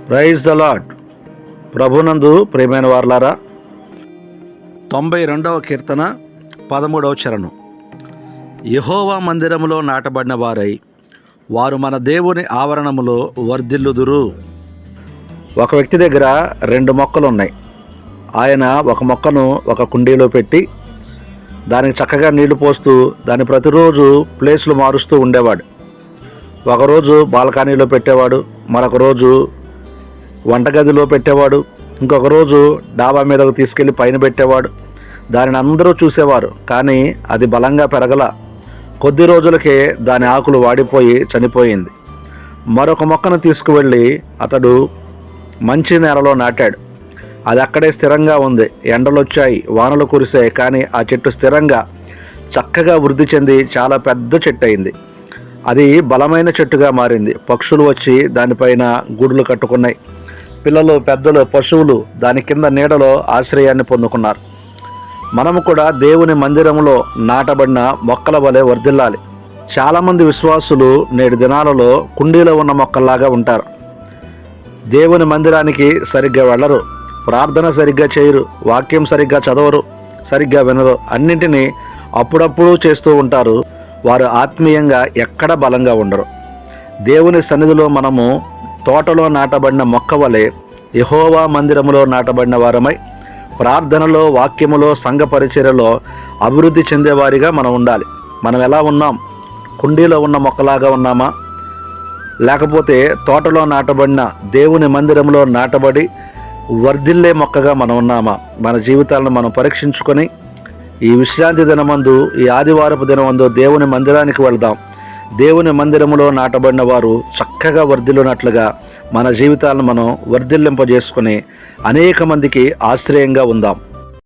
Praise the lord. ప్రభునందు ప్రియమైన వారలారా, 92వ కీర్తన 13వ చరణం. యెహోవా మందిరములో నాటబడిన వారై వారు మన దేవుని ఆవరణములో వర్ధిల్లుదురు. ఒక వ్యక్తి దగ్గర 2 మొక్కలు ఉన్నాయి. ఆయన ఒక మొక్కను ఒక కుండీలో పెట్టి దానికి చక్కగా నీళ్లు పోస్తూ దాన్ని ప్రతిరోజు ప్లేస్లు మారుస్తూ ఉండేవాడు. ఒకరోజు బాల్కనీలో పెట్టేవాడు, మరొక రోజు వంటగదిలో పెట్టేవాడు, ఇంకొక రోజు డాబా మీదకు తీసుకెళ్ళి పైన పెట్టేవాడు. దానిని అందరూ చూసేవారు, కానీ అది బలంగా పెరగల. కొద్ది రోజులకే దాని ఆకులు వాడిపోయి చనిపోయింది. మరొక మొక్కను తీసుకువెళ్ళి అతడు మంచి నేలలో నాటాడు. అది అక్కడే స్థిరంగా ఉంది. ఎండలు వచ్చాయి, వానలు కురిశాయి, కానీ ఆ చెట్టు స్థిరంగా చక్కగా వృద్ధి చెంది చాలా పెద్ద చెట్టు అయింది. అది బలమైన చెట్టుగా మారింది. పక్షులు వచ్చి దానిపైన గూడులు కట్టుకున్నాయి. పిల్లలు, పెద్దలు, పశువులు దాని కింద నీడలో ఆశ్రయాన్ని పొందుకున్నారు. మనము కూడా దేవుని మందిరంలో నాటబడిన మొక్కల వలె వర్ధిల్లాలి. చాలామంది విశ్వాసులు నేటి దినాలలో కుండీలో ఉన్న మొక్కల్లాగా ఉంటారు. దేవుని మందిరానికి సరిగ్గా వెళ్ళరు, ప్రార్థన సరిగ్గా చేయరు, వాక్యం సరిగ్గా చదవరు, సరిగ్గా వినరు, అన్నింటినీ అప్పుడప్పుడు చేస్తూ ఉంటారు. వారు ఆత్మీయంగా ఎక్కడ బలంగా ఉండరు. దేవుని సన్నిధిలో మనము తోటలో నాటబడిన మొక్క వలె యెహోవా మందిరములో నాటబడిన వారమై ప్రార్థనలో, వాక్యములో, సంఘ పరిచర్యలో అభివృద్ధి చెందేవారిగా మనం ఉండాలి. మనం ఎలా ఉన్నాం? కుండీలో ఉన్న మొక్కలాగా ఉన్నామా? లేకపోతే తోటలో నాటబడిన దేవుని మందిరంలో నాటబడి వర్ధిల్లే మొక్కగా మనం ఉన్నామా? మన జీవితాలను మనం పరీక్షించుకొని ఈ విశ్రాంతి దినమందు, ఈ ఆదివారపు దినమందు దేవుని మందిరానికి వెళ్దాం. దేవుని మందిరములో నాటబడిన వారు చక్కగా వర్ధిల్లునట్లుగా మన జీవితాలను మనం వర్ధిల్లింపజేసుకొని అనేక మందికి ఆశ్రయంగా ఉందాం.